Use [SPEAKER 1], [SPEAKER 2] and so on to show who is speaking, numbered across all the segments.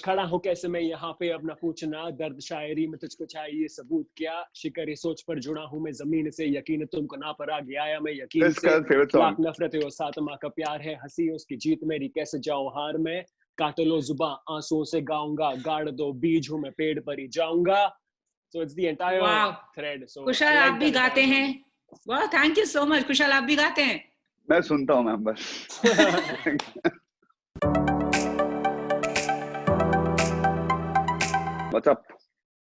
[SPEAKER 1] खड़ा हूँ कैसे मैं यहाँ पे अपना पूछना, दर्द शायरी में तुझको चाहिए सबूत क्या, शिकरी सोच पर जुड़ा हूँ मैं जमीन से, यकीन तुमको ना पर आ गया मैं यकीन से, लाख नफरत है साथ माँ का प्यार है, हंसी उसकी जीत मेरी कैसे जाऊं हार में, काट लो जुबां आंसुओं से गाऊंगा, गाड़ दो बीज हूँ मैं पेड़ पर ही जाऊंगा. So it's the entire thread. So
[SPEAKER 2] Kushal आप भी गाते हैं? वाह, thank you so much. Kushal आप भी गाते हैं?
[SPEAKER 3] मैं सुनता हूँ मैम बस. What's up?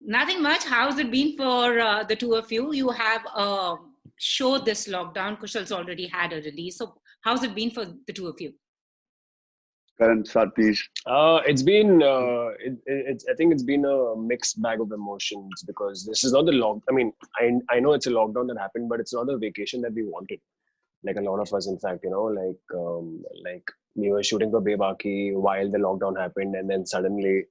[SPEAKER 2] Nothing much. How's it been for the two of you? You have a show this lockdown. Kushal's already had a release. So how's it been for the two of you?
[SPEAKER 3] Karan, start please.
[SPEAKER 1] It's been, I think it's been a mixed bag of emotions because this is not the I mean, I know it's a lockdown that happened, but it's not a vacation that we wanted. Like a lot of us, in fact, you know, like we were shooting for Bebaakee while the lockdown happened, and then suddenly,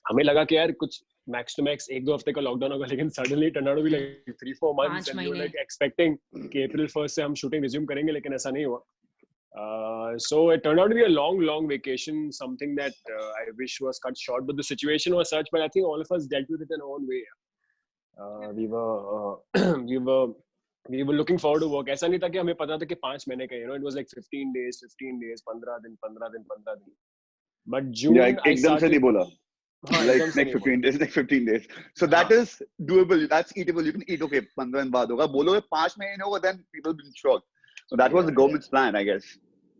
[SPEAKER 1] हमें लगा कि यार कुछ max to max 1-2 हफ्ते का lockdown होगा, लेकिन suddenly turned out to be like 3-4 months, and we were like expecting कि April 1st से हम shooting resume करेंगे, लेकिन ऐसा नहीं हुआ. So it turned out to be a long vacation, something that I wish was cut short, but the situation was such. But I think all of us dealt with it in our own way. We were looking forward to work. ऐसा नहीं था कि हमें पता था कि 5 महीने का, you know, it was like 15 days, 15 दिन. But June,
[SPEAKER 3] yeah, एकदम से नहीं बोला. Like next 15 days. So that is doable. That's eatable. You can eat. Okay, 15 दिन बाद होगा. बोलोगे 5 महीने होगा, then people will be shocked. So that was the government's plan, I guess.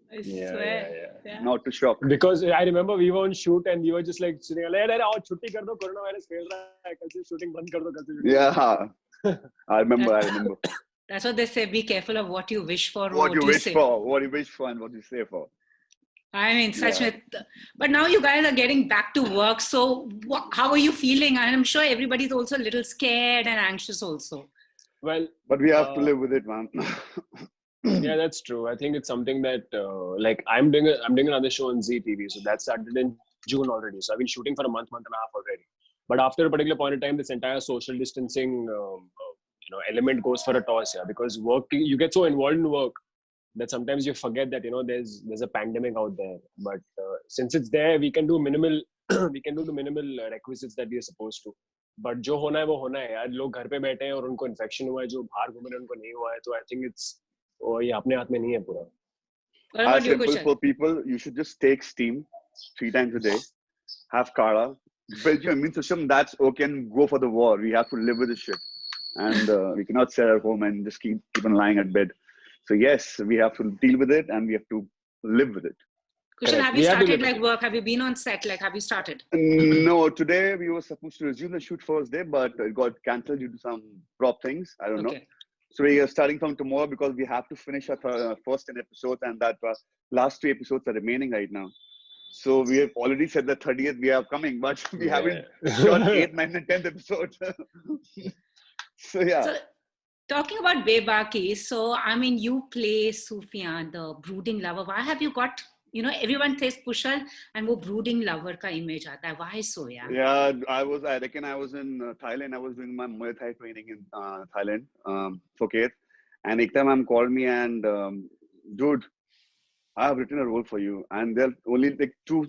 [SPEAKER 2] I swear. Yeah.
[SPEAKER 3] Not to shock.
[SPEAKER 1] Because I remember we were on shoot and we were just like sitting like, "Aur chutti kar do, coronavirus fail raha hai, kal se shooting band kar do, kal se shooting."
[SPEAKER 3] Yeah, I remember.
[SPEAKER 2] That's what they say. Be careful of what you wish for.
[SPEAKER 3] What you wish for, and what you say for.
[SPEAKER 2] I mean, but now you guys are getting back to work. So how are you feeling? I'm sure everybody's also a little scared and anxious also.
[SPEAKER 1] Well,
[SPEAKER 3] but we have to live with it, man.
[SPEAKER 1] Yeah, that's true. I think it's something that like I'm doing another show on ZEE5, so that started in June already. So I've been shooting for a month and a half already. But after a particular point in time, this entire social distancing element goes for a toss here, because you get so involved in work that sometimes you forget that, you know, there's a pandemic out there. But since it's there, we can do minimal the minimal requisites that we are supposed to. But जो होना है वो होना है यार. लोग घर पे बैठे हैं और उनको इन्फेक्शन हुआ है, जो बाहर घूम रहे हैं उनको नहीं हुआ है. तो I think it's ये अपने हाथ में नहीं है पूरा.
[SPEAKER 3] As simple for people, you should just take steam 3 times a day, have kara, build your immune system. That's okay, and go for the war. We have to live with this shit, and we cannot sit at home and just keep on lying at bed. So yes, we have to deal with it, and we have to live with it.
[SPEAKER 2] Kushal, have you started like work? Have you been on set? Like, have you started?
[SPEAKER 3] No, today we were supposed to resume the shoot first day, but it got cancelled due to some prop things. I don't know. So we are starting from tomorrow because we have to finish our first 10 episodes, and that last 3 episodes are remaining right now. So we have already said the 30th we are coming, but we haven't shot 8th, 9th, and 10th episodes. So yeah. So,
[SPEAKER 2] talking about Bebaakee, so I mean, you play Sufiyaan, the brooding lover. Why have you got, you know, everyone says Kushal and वो brooding lover का image आता है. Why so, yeah?
[SPEAKER 3] Yeah, I reckon I was in Thailand. I was doing my Muay Thai training in Thailand, Phuket. And Ekta ma'am called me and, dude, I have written a role for you. And there are only like 2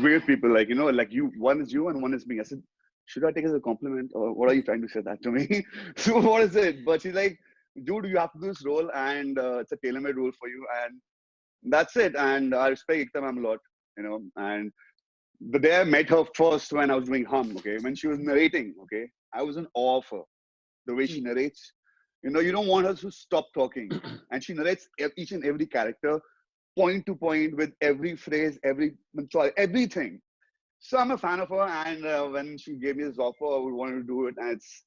[SPEAKER 3] weird people, like, you know, like you, one is you and one is me. I said, should I take it as a compliment, or what are you trying to say that to me? So what is it? But she's like, dude, you have to do this role, and it's a tailor-made role for you. And that's it. And I respect Ekta ma'am a lot, you know. And the day I met her first, when I was doing Hum, okay, when she was narrating, okay, I was in awe of her. The way she narrates, you know, you don't want her to stop talking. And she narrates each and every character, point to point, with every phrase, everything. So I'm a fan of her. And when she gave me this offer, we wanted to do it. And it's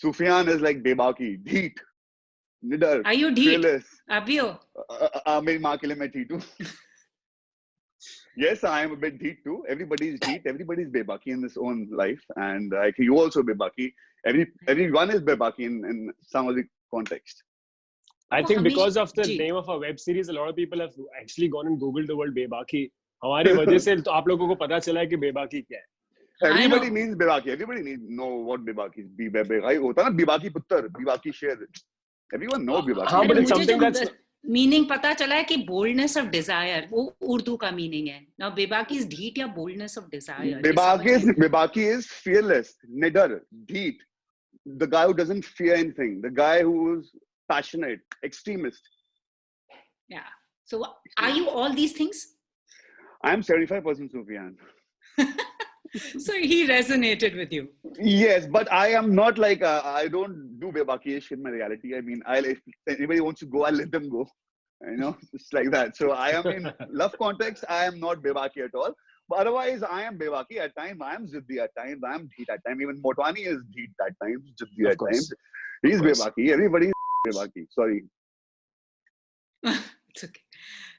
[SPEAKER 3] Sufiyaan is like Bebaakee, deet. Nidar,
[SPEAKER 2] are you deep? Abhiyo?
[SPEAKER 3] मेरी माँ के लिए मैं deep हूँ. Yes, I am a bit deep too. Everybody is deep. Everybody is Bebaakee in his own life, and you also Bebaakee. Everyone is Bebaakee in some of the context.
[SPEAKER 1] I think because of the name of our web series, a lot of people have actually gone and googled the word Bebaakee. हमारे वजह से तो आप लोगों को पता चला है कि Bebaakee क्या है.
[SPEAKER 3] Everybody means Bebaakee. Everybody needs know what Bebaakee is. Bebaakee होता है ना, Bebaakee पुत्र, Bebaakee शेर. Everyone knows Bebaakee.
[SPEAKER 1] But it's something that's
[SPEAKER 2] meaning पता चला है कि boldness of desire वो उर्दू का मीनिंग है. Now Bebaki is dheet या boldness of desire.
[SPEAKER 3] Bebaakee is fearless, nidar, deep. The guy who doesn't fear anything. The guy who's passionate, extremist.
[SPEAKER 2] Yeah. So are you all these things?
[SPEAKER 3] I'm 75% Sufiyaan.
[SPEAKER 2] So he resonated with you.
[SPEAKER 3] Yes, but I am not like, I don't do Bebaakee-ish in my reality. I mean, if anybody wants to go, I'll let them go. You know, it's like that. So I am in love context, I am not Bebaakee at all. But otherwise, I am Bebaakee at times, I am Ziddi at times, I am Dheet at times. Even Motwani is Dheet at times, Ziddi at times. He's Bebaakee. Everybody is Bebaakee. Sorry.
[SPEAKER 2] It's okay.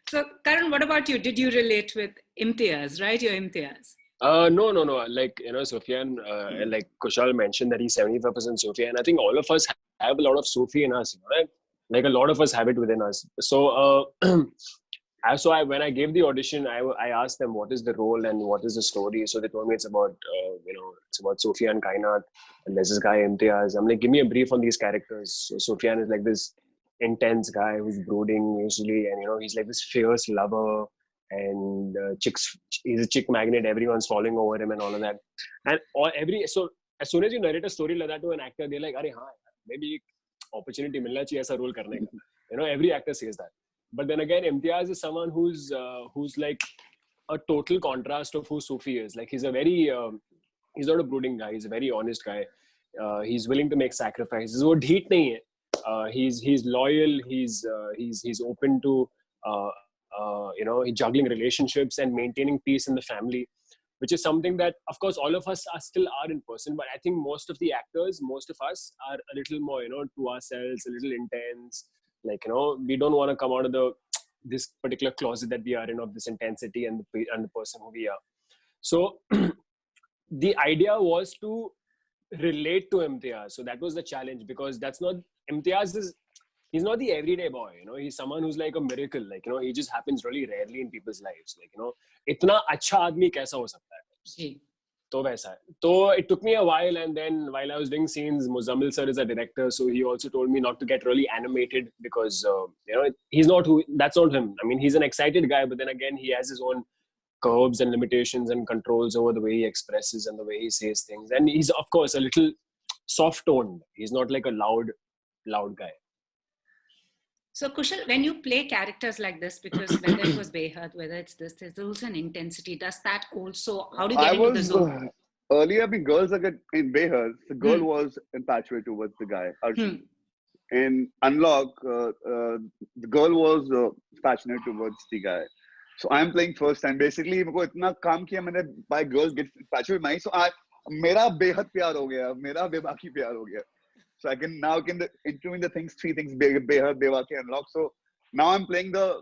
[SPEAKER 2] So Karan, what about you? Did you relate with Imtiaz, right? You're Imtiaz.
[SPEAKER 1] No. Like, Sufiyaan, like Kushal mentioned that he's 75% Sufi, and I think all of us have a lot of Sufi in us, right? Like a lot of us have it within us. So, when I gave the audition, I asked them what is the role and what is the story. So they told me it's about, it's about Sufiyaan Kainat, and there's this guy Imtiaz. I'm like, give me a brief on these characters. So Sufiyaan is like this intense guy who's brooding usually, and he's like this fierce lover. And he's a chick magnet. Everyone's falling over him and all of that. And so as soon as you narrate a story like that to an actor, they're like, "Arey, haan, maybe opportunity milna chahiye aisa role karne ka." Every actor says that. But then again, Imtiaz is someone who's like a total contrast of who Sufi is. Like he's he's not a brooding guy. He's a very honest guy. He's willing to make sacrifices. वो ढीठ नहीं है. He's loyal. He's open to. Juggling relationships and maintaining peace in the family, which is something that, of course, all of us still are in person. But I think most of the actors, most of us are a little more, to ourselves, a little intense. Like, we don't want to come out of this particular closet that we are in of this intensity and the person who we are. So the idea was to relate to Imtiaz. So that was the challenge, because he's not the everyday boy, he's someone who's like a miracle, like, he just happens really rarely in people's lives, like, itna acha aadmi kaisa ho sakta hai? To waisa hai. So it took me a while, and then while I was doing scenes, Muzammil sir is a director, so he also told me not to get really animated, because that's not him. I mean, he's an excited guy, but then again, he has his own curbs and limitations and controls over the way he expresses and the way he says things, and he's of course a little soft toned. He's not like a loud guy.
[SPEAKER 2] So Kushal, when you play characters like this, because whether it was Behad, whether it's this, there's also an intensity. Does that also, how do you get into the zone?
[SPEAKER 3] Earlier, girls are in Behad, the girl was infatuated towards the guy, Arjun. In Unlock, the girl was passionate towards the guy. So I'm playing first time. Basically, I itna kaam kiya maine by girls get infatuated with me. So mera Behad pyar ho gaya, mera Bebaakee pyar ho gaya. So I can now intervene the things, three things, Behad, Bebaakee, Unlock. So now I'm playing the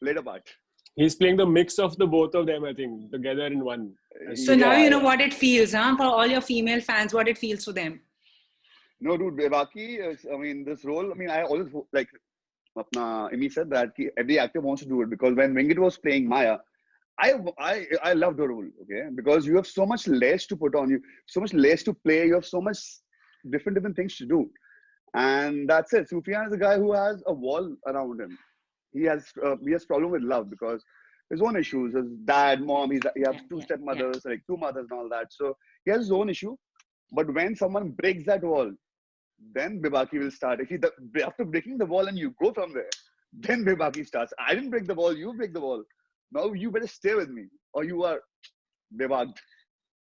[SPEAKER 3] later part.
[SPEAKER 1] He's playing the mix of the both of them, I think, together in one.
[SPEAKER 2] So now you know what it feels, huh? For all your female fans, what it feels for them.
[SPEAKER 3] No, dude, Bebaakee is, this role, I always, like, Imi said that every actor wants to do it, because when Wingit was playing Maya, I loved the role, okay? Because you have so much layers to put on you, so much layers to play, you have so much different things to do, and that's it. Sufiyaan is a guy who has a wall around him. He has problem with love, because his own issues, his dad, mom, he has two stepmothers, like two mothers and all that. So he has his own issue. But when someone breaks that wall, then Bebaakee will start. After breaking the wall and you go from there, then Bebaakee starts. I didn't break the wall, you break the wall. Now you better stay with me, or you are Bebaaked.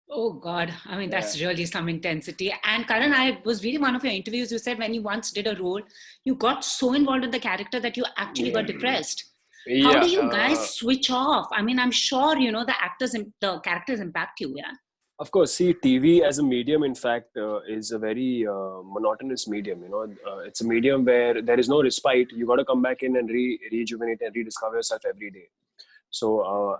[SPEAKER 2] Oh God, that's really some intensity. And Karan, I was reading one of your interviews. You said when you once did a role, you got so involved with the character that you actually got depressed. How do you guys switch off? I'm sure, the characters impact you, yeah?
[SPEAKER 1] Of course, see, TV as a medium, in fact, is a very monotonous medium. It's a medium where there is no respite. You got to come back in and rejuvenate and rediscover yourself every day. So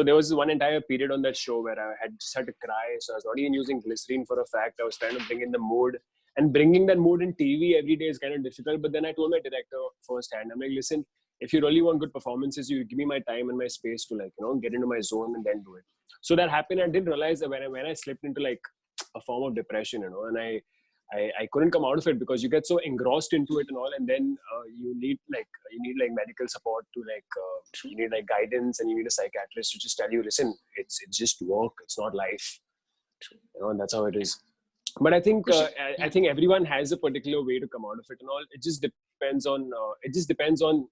[SPEAKER 1] there was one entire period on that show where I just had to cry. So I was not even using glycerine for a fact. I was trying to bring in the mood, and bringing that mood in TV every day is kind of difficult. But then I told my director firsthand, I'm like, listen, if you really want good performances, you give me my time and my space to get into my zone and then do it. So that happened. I didn't realize that when I slipped into like a form of depression, and I couldn't come out of it because you get so engrossed into it and all, and then you need medical support to you need like guidance, and you need a psychiatrist to just tell you, listen, it's just work, it's not life. And that's how it is. But I think I think everyone has a particular way to come out of it and all. It just depends on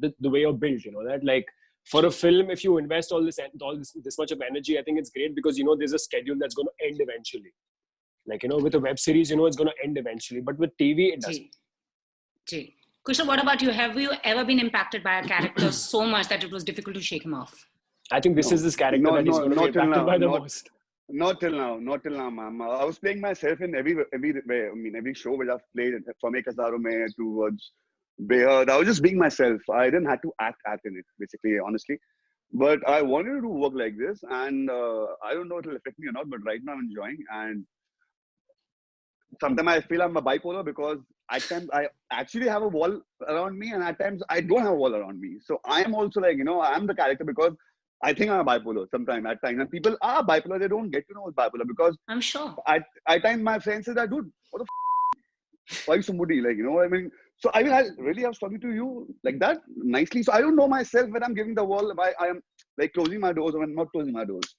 [SPEAKER 1] the way you're built. That like for a film, if you invest all this much of energy, I think it's great because there's a schedule that's going to end eventually. Like with a web series, it's going to end eventually. But with TV, it doesn't.
[SPEAKER 2] Kushal, what about you? Have you ever been impacted by a character so much that it was difficult to shake him off?
[SPEAKER 1] I think this is this character that is going to be impacted by the most.
[SPEAKER 3] Not till now, ma'am. I was playing myself in every way. I mean, every show which I've played, from Ek Hazaron Mein towards Behad, I was just being myself. I didn't have to act in it, basically, honestly. But I wanted to do work like this, and I don't know if it'll affect me or not, but right now I'm enjoying. And sometimes I feel I'm a bipolar because at times I actually have a wall around me, and at times I don't have a wall around me. So I am also like, I'm the character because I think I'm a bipolar sometimes at times. And people are bipolar, they don't get to know what's bipolar because
[SPEAKER 2] I'm sure.
[SPEAKER 3] At times my friend says that, dude, what the why are you so moody? Like, what I mean? So I really have talking to you like that nicely. So I don't know myself when I'm giving the wall, why I am like closing my doors or when I'm not closing my doors.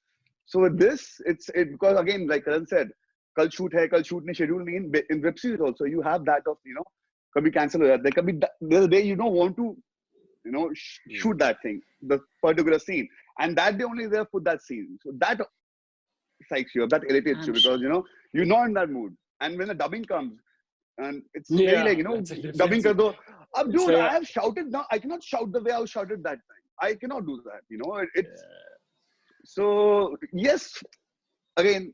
[SPEAKER 3] So with this, it's because again, like Karan said, kal shoot nahi, schedule nahi. In web series also, you have that of, kabhi cancel ho jata. There can be there's a day you don't want to, shoot that thing, the particular scene. And that day only they have put that scene. So that psychs you up, that irritates you because, you're not in that mood. And when the dubbing comes, and it's very like, dubbing kar do. Dude, I have shouted now. I cannot shout the way I was shouted that time. I cannot do that, So, yes, again,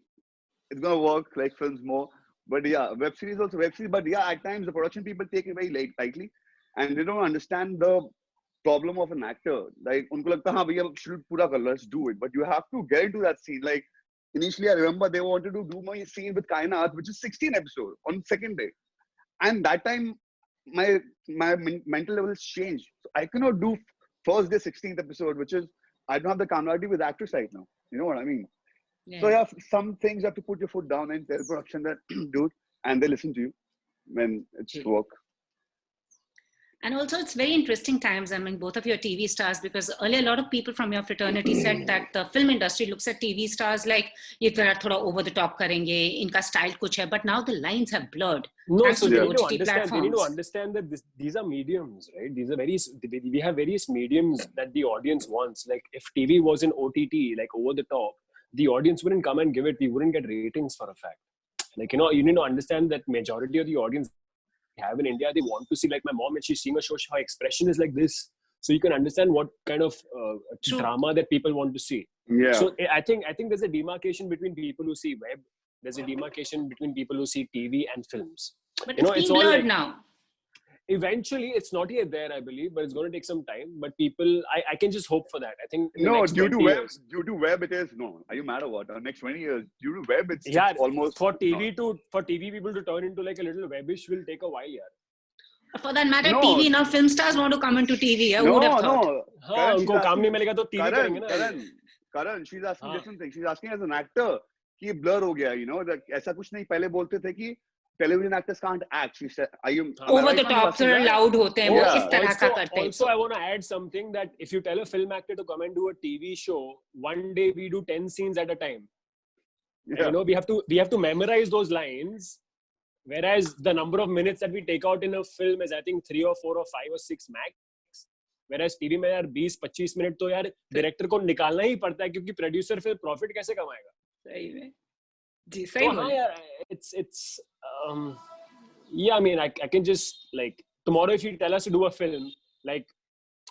[SPEAKER 3] it's going to work like films more. But yeah, web series also web series. But yeah, at times the production people take it very lightly. And they don't understand the problem of an actor. Like, unko lagta, haan, bhaiya, shoot pura kar, let's do it. But you have to get into that scene. Like, initially, I remember they wanted to do my scene with Kainat, which is 16 episodes on second day. And that time, my mental levels changed. So I cannot do first day 16th episode, which is, I don't have the camaraderie with actors right now. You know what I mean? Yeah. So yeah, some things you have to put your foot down and tell production that, dude, and they listen to you when it's work.
[SPEAKER 2] And also, it's very interesting times. I mean, both of your TV stars, because earlier a lot of people from your fraternity said that the film industry looks at TV stars like, ye thoda over the top karenge, inka style kuch hai. But now the lines have blurred.
[SPEAKER 1] No, so they need to understand that these are mediums, right? We have various mediums that the audience wants. Like if TV was an OTT, like over the top, the audience wouldn't come and give it. We wouldn't get ratings for a fact. Like, you need to understand that majority of the audience have in India, they want to see, like my mom, when she's seeing a show, her expression is like this. So you can understand what kind of drama that people want to see.
[SPEAKER 3] Yeah.
[SPEAKER 1] So I think there's a demarcation between people who see web. There's a demarcation between people who see TV and films.
[SPEAKER 2] But it's being blurred now.
[SPEAKER 1] Eventually, it's not yet there, I believe, but it's going to take some time. But people, I can just hope for that. I think
[SPEAKER 3] due to web, it is no. Are you mad or what? Next 20 years, due to web, it's almost
[SPEAKER 1] for TV people to turn into like a little webbish will take a while, yeah.
[SPEAKER 2] For that matter, TV now film stars want to come into TV. Who would have thought?
[SPEAKER 1] उनको काम नहीं मिलेगा तो TV करेंगे ना.
[SPEAKER 3] Karan, she's asking different things. She's asking as an actor कि blur हो गया, ऐसा कुछ नहीं. पहले बोलते थे कि television actors can't act. She said,
[SPEAKER 2] over the top, थोड़ा loud होते हैं, वो इस तरह का करते हैं.
[SPEAKER 1] Also, I want to add something that if you tell a film actor to come and do a TV show, one day we do 10 scenes at a time. Yeah. We have to memorize those lines. Whereas the number of minutes that we take out in a film is, I think, 3 or 4 or 5 or 6 max. Whereas TV में यार 20-25 minute तो यार director को निकालना ही पड़ता है क्योंकि producer फिर profit कैसे कमाएगा?
[SPEAKER 2] सही में. जी सही बोला.
[SPEAKER 1] It's I mean, I can just like tomorrow if you tell us to do a film, like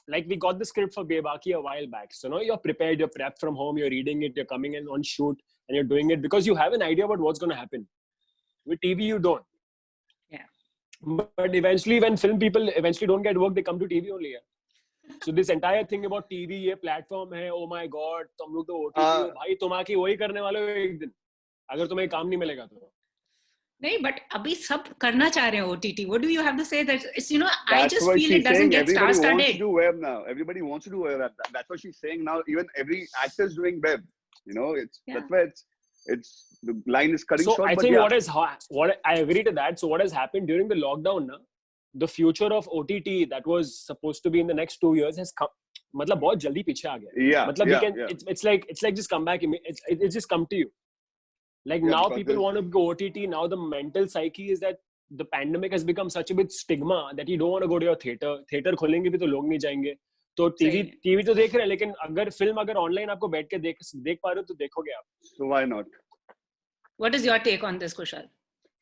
[SPEAKER 1] we got the script for Bebaakee a while back. So you're prepared, you're prepped from home, you're reading it, you're coming in on shoot and you're doing it because you have an idea about what's going to happen. With TV, you don't.
[SPEAKER 2] Yeah.
[SPEAKER 1] But eventually, when film people eventually don't get work, they come to TV only. Yeah. So this entire thing about TV, ये platform है, oh my God, तुम लोग तो OTT हो, भाई तुम आके वही करने वाले हो एक दिन. अगर तुम्हें काम नहीं मिलेगा तो.
[SPEAKER 2] नहीं, but अभी सब करना चाह रहे हैं OTT. What do you have to say? That it's, I just feel it doesn't get star-studded.
[SPEAKER 3] Everybody wants to do web now. Everybody wants to do web. That's what she's saying now. Even every actor is doing web. That's why it's It's the line is cutting
[SPEAKER 1] So
[SPEAKER 3] short.
[SPEAKER 1] I
[SPEAKER 3] But
[SPEAKER 1] think
[SPEAKER 3] yeah,
[SPEAKER 1] what I agree to that. So what has happened during the lockdown, na, the future of OTT that was supposed to be in the next 2 years has come. मतलब बहुत जल्दी पीछे आ गया.
[SPEAKER 3] yeah,
[SPEAKER 1] मतलब we
[SPEAKER 3] yeah,
[SPEAKER 1] can.
[SPEAKER 3] yeah,
[SPEAKER 1] It's like just come back. It's just come to you. Like
[SPEAKER 3] yeah.
[SPEAKER 1] now
[SPEAKER 3] Because
[SPEAKER 1] people want to go OTT. Now the mental psyche is that the pandemic has become such a big stigma that you don't want to go to your theater. Theater खोलेंगे भी तो लोग नहीं जाएंगे. तो TV तो देख रहे हैं, लेकिन अगर फिल्म अगर ऑनलाइन आपको बैठ के देख पा रहे हो तो देखोगे आप.
[SPEAKER 3] So why not?
[SPEAKER 2] What is your take on this, Kushal?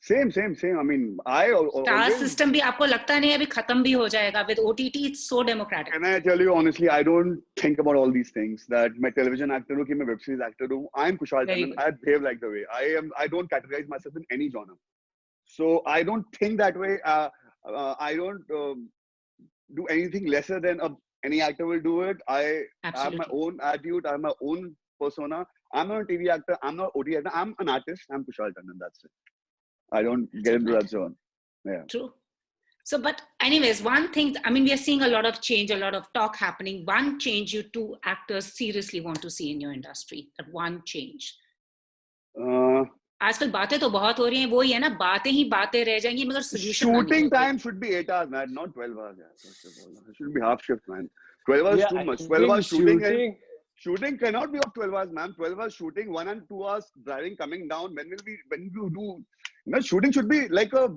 [SPEAKER 3] Same. I mean, I
[SPEAKER 2] Star
[SPEAKER 3] always.
[SPEAKER 2] system भी आपको लगता नहीं अभी खत्म भी हो जाएगा with OTT? It's so democratic.
[SPEAKER 3] Can I tell you honestly, I don't think about all these things. That मैं television actor हूँ कि मैं web series actor हूँ. I'm Kushal Tandon. I behave like the way I am. I don't categorize myself in any genre. So I don't think that way. I don't do anything lesser than any actor will do it. I have my own attitude. I have my own persona. I'm not a TV actor. I'm not OT actor. I'm an artist. I'm Kushal Tandon. That's it. I don't get into that zone. Yeah.
[SPEAKER 2] True. So, but anyways, one thing, I mean, we are seeing a lot of change, a lot of talk happening. One change you two actors seriously want to see in your industry. That one change. आजकल बातें तो बहुत हो रही हैं, वो ही है ना, बातें ही बातें रह जाएंगी मगर solution
[SPEAKER 3] shooting time should be 8 hours, man, not 12 hours. It should be half shift, man. 12 hours is too much. 12 hours shooting cannot be of 12 hours, man. 12 hours shooting, 1 and 2 hours driving, coming down. When you do, shooting should be like a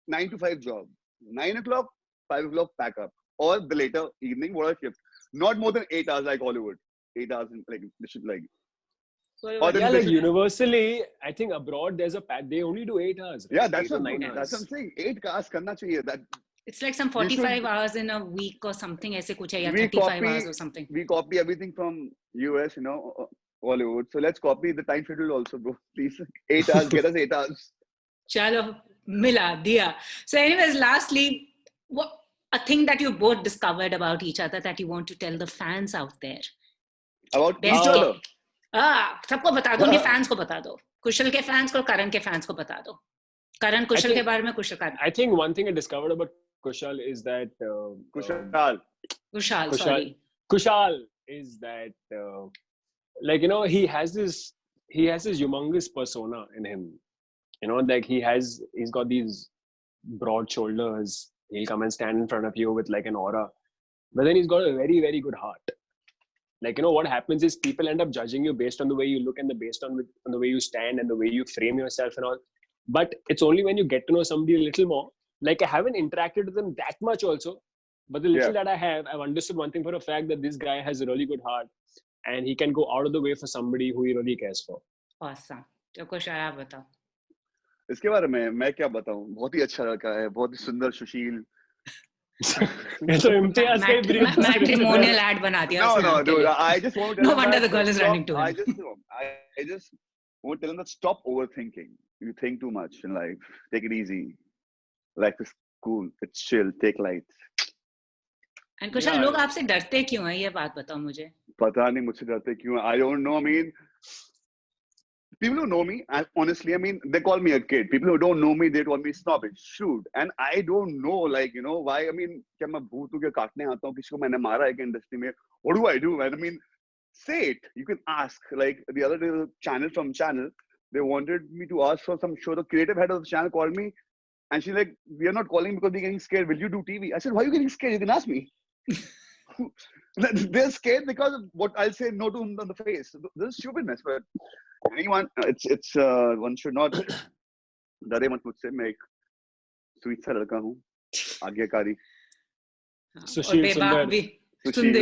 [SPEAKER 3] 9 to 5 job. 9 o'clock, 5 o'clock, pack up. Or the later evening, whatever shift. Not more than 8 hours like Hollywood. 8 hours, like, they should like.
[SPEAKER 1] Yeah, like universally, I think abroad there's they only do 8 hours. Right?
[SPEAKER 3] Yeah, that's what I'm saying. 8 hours karna chahiye. That
[SPEAKER 2] it's like some 45 hours in a week or something. ऐसे कुछ है या 35 hours or something.
[SPEAKER 3] We copy everything from US, Hollywood. So let's copy the time schedule also, bro. Please, 8 hours. Get us 8 hours.
[SPEAKER 2] Chalo, mila diya. So, anyways, lastly, what a thing that you both discovered about each other that you want to tell the fans out there.
[SPEAKER 3] About each other.
[SPEAKER 2] सबको बता दो, अपने fans को बता दो, कुशल के fans को, करण के फैंस को बता दो. करण कुशल के बारे में, कुशल का.
[SPEAKER 1] I think one thing I discovered about Kushal is that Kushal is that like he has this humongous persona in him. Like he's got these broad shoulders. He'll come and stand in front of you with like an aura, but then he's got a very, very good heart. Like, what happens is people end up judging you based on the way you look and based on the way you stand and the way you frame yourself and all. But it's only when you get to know somebody a little more. Like, I haven't interacted with them that much also. But the little that I have, I've understood one thing for a fact, that this guy has a really good heart. And he can go out of the way for somebody who he really cares for.
[SPEAKER 2] Awesome. तो कुछ आप बताओ.
[SPEAKER 3] इसके बारे में मैं क्या बताऊं? बहुत ही अच्छा लड़का है, बहुत ही सुंदर, सुशील.
[SPEAKER 1] So Imtiaz का brief
[SPEAKER 2] matrimonial ad बना दिया.
[SPEAKER 3] No, dude. I just want to tell
[SPEAKER 2] no wonder the girl is running to him.
[SPEAKER 3] I just want to tell him that stop overthinking. You think too much in life. Take it easy. Life is cool. It's chill. Take light.
[SPEAKER 2] And Kushal, लोग आपसे डरते क्यों हैं? ये बात बताओ मुझे.
[SPEAKER 3] पता नहीं मुझसे डरते क्यों हैं. I don't know. I mean, people who know me, honestly, I mean, they call me a kid. People who don't know me, they call me snobbish, shrewd. And I don't know, like, why. I mean, क्या मैं भूत हूँ क्या काटने आता हूँ किसी को मैंने मारा है कि industry में? What do I do? And I mean, say it. You can ask. Like the other day, channel, they wanted me to ask for some show. The creative head of the channel called me, and she's like, "We are not calling because we're getting scared. Will you do TV?" I said, "Why are you getting scared? You can ask me." They're scared because of what I'll say no to them on the face. This is stupidness, but anyone, it's one should not. डरे मत मुझसे, मैं एक sweet सा लड़का हूँ, आज्ञाकारी.
[SPEAKER 1] सुशील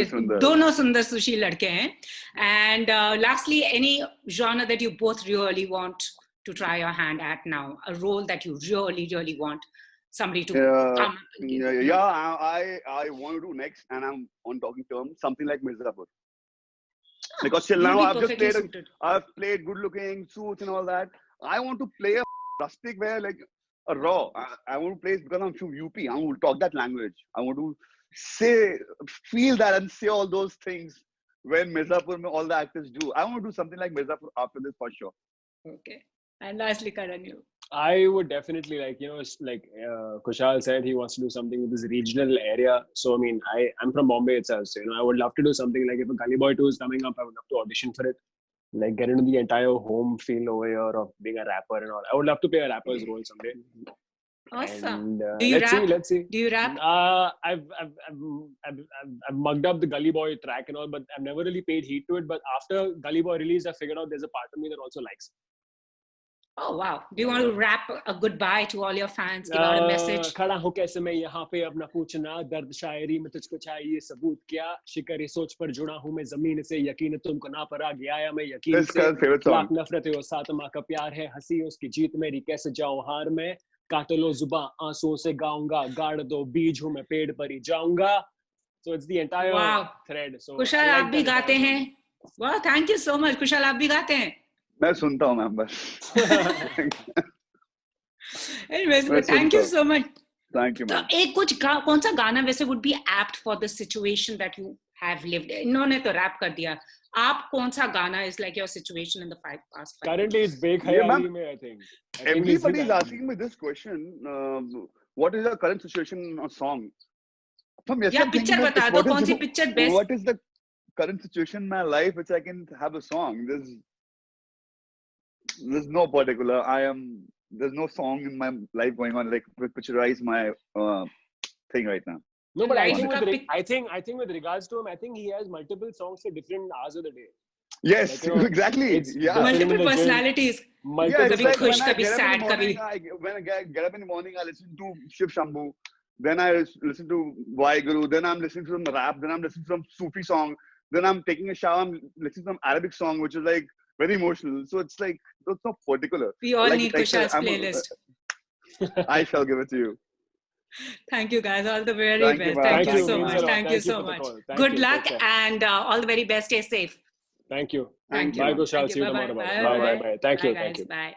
[SPEAKER 1] सुंदर.
[SPEAKER 2] दोनों सुंदर सुशील लड़के हैं. And lastly, any genre that you both really want to try your hand at now, a role that you really, really want somebody to come.
[SPEAKER 3] I want to do next, and I'm on talking terms, something like Mirzapur. Because till now I've played good looking suits and all that. I want to play a rustic where like a raw. I want to play because I'm from UP. I want to talk that language. I want to feel that and say all those things when Mirzapur all the actors do. I want to do something like Mirzapur after this for sure.
[SPEAKER 2] Okay. And lastly, Karan, you.
[SPEAKER 1] I would definitely Kushal said he wants to do something with this regional area. So, I mean, I'm from Bombay itself. So, I would love to do something like if a Gully Boy 2 is coming up, I would love to audition for it. like get into the entire home feel over here of being a rapper and all. I would love to play a rapper's role someday.
[SPEAKER 2] Awesome.
[SPEAKER 1] And,
[SPEAKER 2] Do you rap?
[SPEAKER 1] Let's see.
[SPEAKER 2] Do you rap?
[SPEAKER 1] I've mugged up the Gully Boy track and all, but I've never really paid heed to it. But after Gully Boy release, I figured out there's a part of me that also likes it.
[SPEAKER 2] Oh wow! Do you want to rap a goodbye to all your fans? Give out a message.
[SPEAKER 1] खड़ा हूँ कैसे मैं यहाँ पे अपना पूछना दर्द शायरी में तुझको चाहिए सबूत क्या शिकरी सोच पर जुड़ा हूँ मैं जमीन से यकीन तुमको ना पर आ गया आया मैं यकीन से लाख नफरत हो साथ माँ का प्यार है हंसी उसकी जीत मेरी कैसे जाऊँ हार में काट लो जुबां आंसुओं से गाऊंगा गाड़ दो बीज हूँ मैं पेड़ पर ही जाऊंगा. So it's the entire thread. So
[SPEAKER 2] Kushal आप भी गाते हैं? Wow, thank you so much. Kushal आप भी गाते हैं?
[SPEAKER 3] मैं सुनता हूँ मैम बस.
[SPEAKER 2] Anyways, thank you so much.
[SPEAKER 3] Thank you, ma'am.
[SPEAKER 2] तो एक कुछ कौन सा गाना वैसे would be apt for the situation that you have lived? इन्होंने तो rap कर दिया. आप कौन सा गाना is like your situation in the past 5
[SPEAKER 1] Currently, it's Bebaakee mein, I think.
[SPEAKER 3] Everybody is asking me this question. What is the current situation of song?
[SPEAKER 2] Yeah, picture बता दो कौन सी picture best?
[SPEAKER 3] What is the current situation in my life which I can have a song? There's no particular. There's no song in my life going on like which picturize my thing right now.
[SPEAKER 1] No, but I think with regards to him, I think he has multiple songs for different hours of the day.
[SPEAKER 3] Yes, like, exactly. Yeah,
[SPEAKER 2] multiple personalities.
[SPEAKER 3] Kabhi
[SPEAKER 2] khush, kabhi sad, kabhi.
[SPEAKER 3] When I get up in the morning, I listen to Shiv Shambhu. Then I listen to Vaheguru. Then I'm listening to some rap. Then I'm listening to some Sufi song. Then I'm taking a shower. I'm listening to some Arabic song, which is like very emotional. So it's like it's not particular.
[SPEAKER 2] We all need Kushal's playlist.
[SPEAKER 3] I shall give it to you.
[SPEAKER 2] Thank you guys. All the very best. Thank you so much. Thank you so much. Good luck and all the very best. Stay safe.
[SPEAKER 1] Thank you.
[SPEAKER 3] Thank you.
[SPEAKER 1] Bye, Kushal. See you tomorrow. Bye. Thank you.
[SPEAKER 2] Bye.